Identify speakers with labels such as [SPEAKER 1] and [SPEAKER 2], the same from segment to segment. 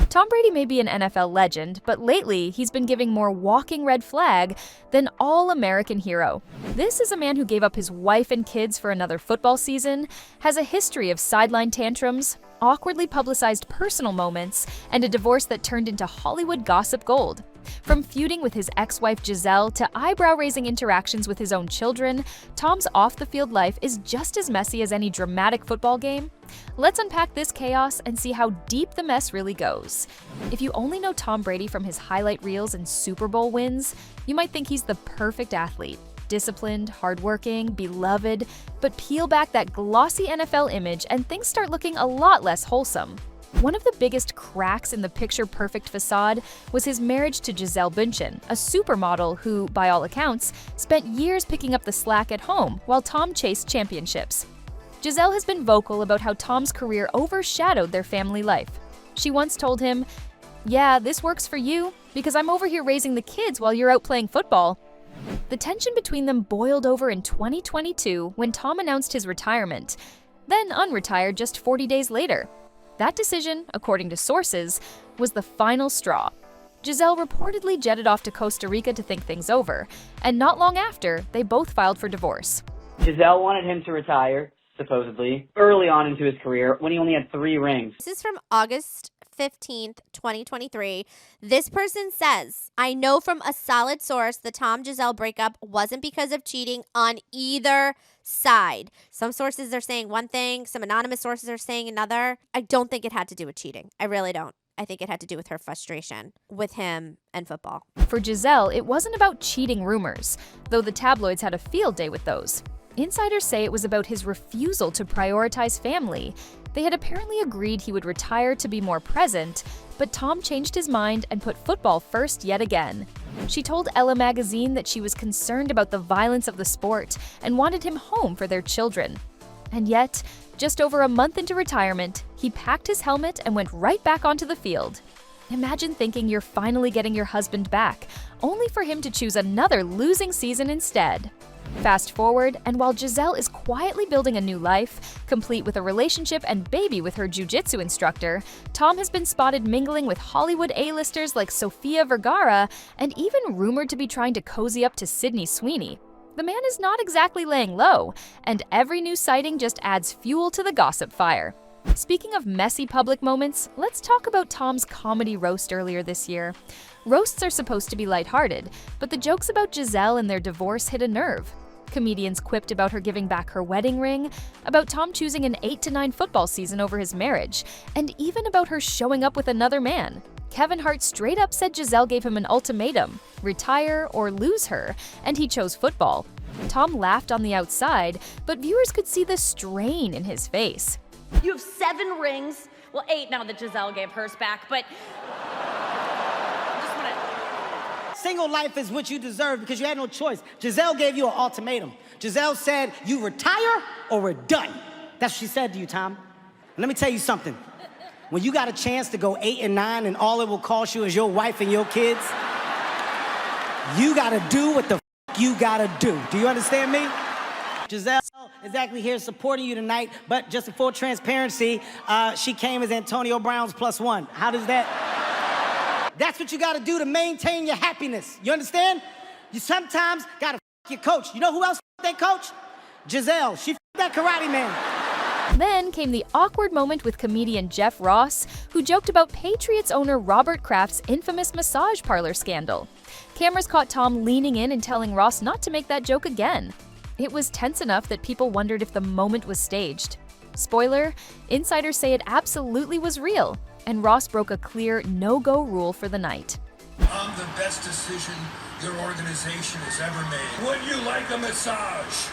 [SPEAKER 1] Tom Brady may be an NFL legend, but lately he's been giving more walking red flag than all-American hero. This is a man who gave up his wife and kids for another football season, has a history of sideline tantrums, awkwardly publicized personal moments, and a divorce that turned into Hollywood gossip gold. From feuding with his ex-wife Gisele to eyebrow-raising interactions with his own children, Tom's off-the-field life is just as messy as any dramatic football game. Let's unpack this chaos and see how deep the mess really goes. If you only know Tom Brady from his highlight reels and Super Bowl wins, you might think he's the perfect athlete. Disciplined, hardworking, beloved, but peel back that glossy NFL image and things start looking a lot less wholesome. One of the biggest cracks in the picture-perfect facade was his marriage to Gisele Bündchen, a supermodel who, by all accounts, spent years picking up the slack at home while Tom chased championships. Gisele has been vocal about how Tom's career overshadowed their family life. She once told him, "Yeah, this works for you, because I'm over here raising the kids while you're out playing football." The tension between them boiled over in 2022 when Tom announced his retirement, then unretired just 40 days later. That decision, according to sources, was the final straw. Gisele reportedly jetted off to Costa Rica to think things over, and not long after, they both filed for divorce.
[SPEAKER 2] Gisele wanted him to retire, supposedly, early on into his career when he only had 3 rings.
[SPEAKER 3] This is from August 15th, 2023. This person says, "I know from a solid source the Tom-Gisele breakup wasn't because of cheating on either side." Some sources are saying one thing, some anonymous sources are saying another. I don't think it had to do with cheating. I really don't. I think it had to do with her frustration with him and football.
[SPEAKER 1] For Gisele, it wasn't about cheating rumors, though the tabloids had a field day with those. Insiders say it was about his refusal to prioritize family. They had apparently agreed he would retire to be more present, but Tom changed his mind and put football first yet again. She told Ella magazine that she was concerned about the violence of the sport and wanted him home for their children. And yet, just over a month into retirement, he packed his helmet and went right back onto the field. Imagine thinking you're finally getting your husband back, only for him to choose another losing season instead. Fast forward, and while Gisele is quietly building a new life, complete with a relationship and baby with her jiu-jitsu instructor, Tom has been spotted mingling with Hollywood A-listers like SOFIA Vergara and even rumored to be trying to cozy up to Sydney Sweeney. The man is not exactly laying low, and every new sighting just adds fuel to the gossip fire. Speaking of messy public moments, let's talk about Tom's comedy roast earlier this year. Roasts are supposed to be lighthearted, but the jokes about Gisele and their divorce hit a nerve. Comedians quipped about her giving back her wedding ring, about Tom choosing an 8-9 football season over his marriage, and even about her showing up with another man. Kevin Hart straight up said Gisele gave him an ultimatum, retire or lose her, and he chose football. Tom laughed on the outside, but viewers could see the strain in his face.
[SPEAKER 4] You have 7 rings. Well, 8 now that Gisele gave hers back, but
[SPEAKER 5] Single life is what you deserve because you had no choice. Gisele gave you an ultimatum. Gisele said, you retire or we're done. That's what she said to you, Tom. And let me tell you something. When you got a chance to go 8 and 9 and all it will cost you is your wife and your kids, you gotta do what the f you gotta do. Do you understand me? Gisele is actually here supporting you tonight, but just for full transparency, she came as Antonio Brown's +1. How does that? That's what you gotta do to maintain your happiness. You understand? You sometimes gotta f your coach. You know who else f that coach? Gisele. She f that karate man.
[SPEAKER 1] Then came the awkward moment with comedian Jeff Ross, who joked about Patriots owner Robert Kraft's infamous massage parlor scandal. Cameras caught Tom leaning in and telling Ross not to make that joke again. It was tense enough that people wondered if the moment was staged. Spoiler, insiders say it absolutely was real, and Ross broke a clear no-go rule for the night.
[SPEAKER 6] I'm the best decision your organization has ever made. Would you like a massage?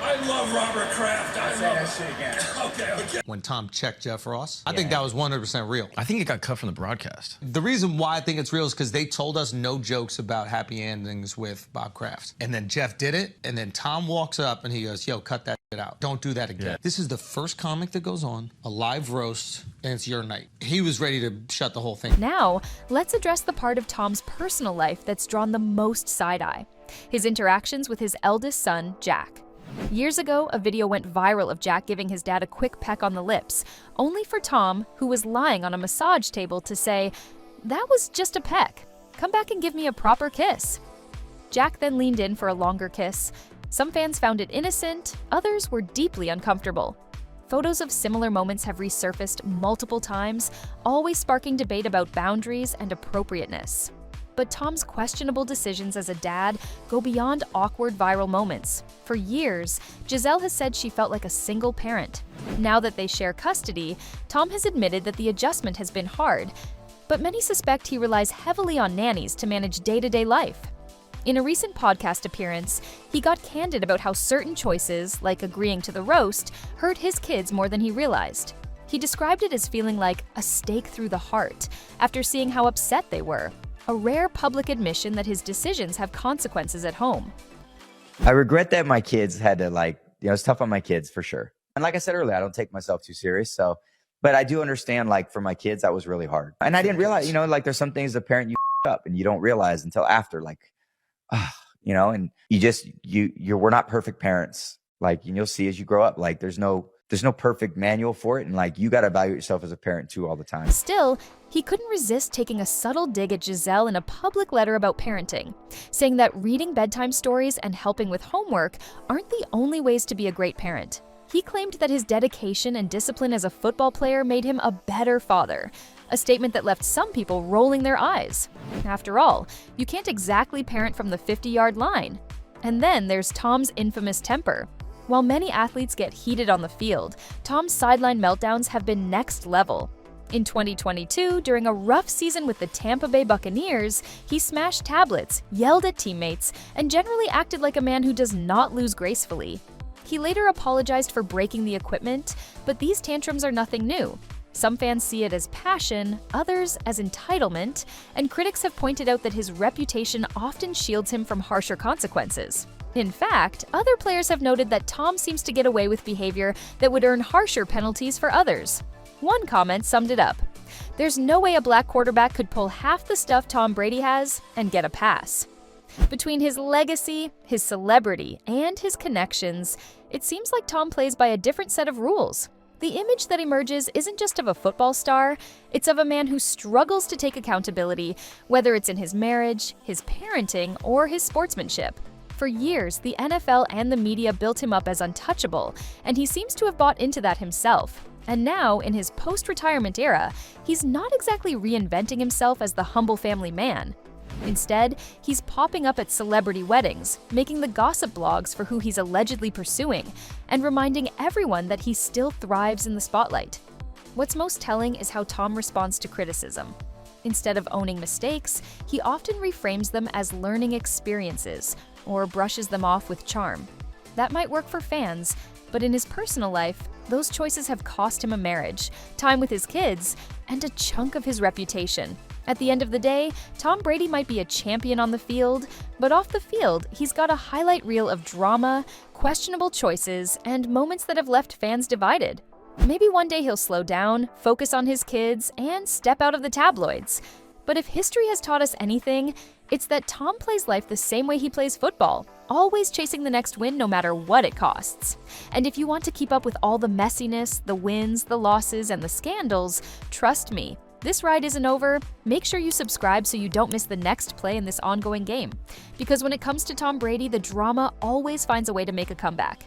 [SPEAKER 6] I love Robert Kraft. I love that shit again. Okay.
[SPEAKER 7] When Tom checked Jeff Ross, I think that was 100% real.
[SPEAKER 8] I think it got cut from the broadcast.
[SPEAKER 7] The reason why I think it's real is because they told us no jokes about happy endings with Bob Kraft. And then Jeff did it, and then Tom walks up and he goes, yo, cut that shit out. Don't do that again. Yeah. This is the first comic that goes on, a live roast, and it's your night. He was ready to shut the whole thing.
[SPEAKER 1] Now, let's address the part of Tom's personal life that's drawn the most side-eye. His interactions with his eldest son, Jack. Years ago, a video went viral of Jack giving his dad a quick peck on the lips, only for Tom, who was lying on a massage table, to say, "That was just a peck. Come back and give me a proper kiss." Jack then leaned in for a longer kiss. Some fans found it innocent, others were deeply uncomfortable. Photos of similar moments have resurfaced multiple times, always sparking debate about boundaries and appropriateness. But Tom's questionable decisions as a dad go beyond awkward viral moments. For years, Gisele has said she felt like a single parent. Now that they share custody, Tom has admitted that the adjustment has been hard, but many suspect he relies heavily on nannies to manage day-to-day life. In a recent podcast appearance, he got candid about how certain choices, like agreeing to the roast, hurt his kids more than he realized. He described it as feeling like a stake through the heart after seeing how upset they were, a rare public admission that his decisions have consequences at home.
[SPEAKER 9] I regret that my kids had to it's tough on my kids for sure. And like I said earlier, I don't take myself too serious. But I do understand, for my kids, that was really hard. And I didn't realize, there's some things as a parent you up and you don't realize until after, and we're not perfect parents. And you'll see as you grow up, there's no perfect manual for it. And you got to evaluate yourself as a parent too all the time.
[SPEAKER 1] Still, he couldn't resist taking a subtle dig at Gisele in a public letter about parenting, saying that reading bedtime stories and helping with homework aren't the only ways to be a great parent. He claimed that his dedication and discipline as a football player made him a better father, a statement that left some people rolling their eyes. After all, you can't exactly parent from the 50-yard line. And then there's Tom's infamous temper. While many athletes get heated on the field, Tom's sideline meltdowns have been next level. In 2022, during a rough season with the Tampa Bay Buccaneers, he smashed tablets, yelled at teammates, and generally acted like a man who does not lose gracefully. He later apologized for breaking the equipment, but these tantrums are nothing new. Some fans see it as passion, others as entitlement, and critics have pointed out that his reputation often shields him from harsher consequences. In fact, other players have noted that Tom seems to get away with behavior that would earn harsher penalties for others. One comment summed it up: "There's no way a black quarterback could pull half the stuff Tom Brady has and get a pass." Between his legacy, his celebrity, and his connections, it seems like Tom plays by a different set of rules. The image that emerges isn't just of a football star, it's of a man who struggles to take accountability, whether it's in his marriage, his parenting, or his sportsmanship. For years, the NFL and the media built him up as untouchable, and he seems to have bought into that himself. And now, in his post-retirement era, he's not exactly reinventing himself as the humble family man. Instead, he's popping up at celebrity weddings, making the gossip blogs for who he's allegedly pursuing, and reminding everyone that he still thrives in the spotlight. What's most telling is how Tom responds to criticism. Instead of owning mistakes, he often reframes them as learning experiences, or brushes them off with charm. That might work for fans, but in his personal life, those choices have cost him a marriage, time with his kids, and a chunk of his reputation. At the end of the day, Tom Brady might be a champion on the field, but off the field, he's got a highlight reel of drama, questionable choices, and moments that have left fans divided. Maybe one day he'll slow down, focus on his kids, and step out of the tabloids. But if history has taught us anything, it's that Tom plays life the same way he plays football, always chasing the next win no matter what it costs. And if you want to keep up with all the messiness, the wins, the losses, and the scandals, trust me, this ride isn't over. Make sure you subscribe so you don't miss the next play in this ongoing game. Because when it comes to Tom Brady, the drama always finds a way to make a comeback.